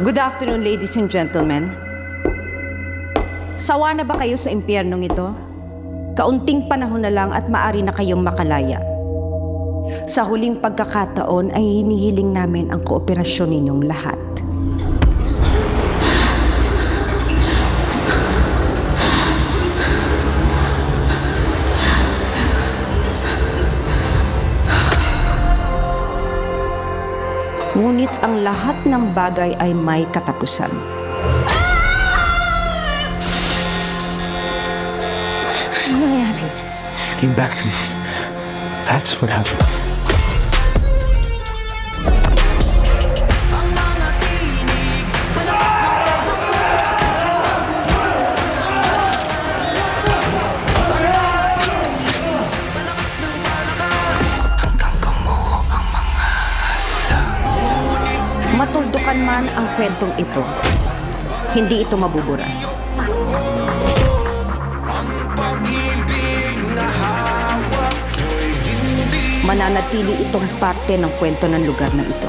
Good afternoon, ladies and gentlemen. Sawa na ba kayo sa impyernong ito? Kaunting panahon na lang at maaari na kayong makalaya. Sa huling pagkakataon ay hinihiling namin ang kooperasyon ninyong lahat. Ngunit ang lahat ng bagay ay may katapusan. Ano nangyari? Came back to me. That's what happened. Matuldukan man ang kwentong ito, hindi ito mabubura. Mananatili itong parte ng kwento ng lugar na ito.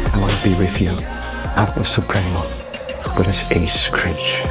I want to be with you. Not as Supremo, but as Ace Cringe.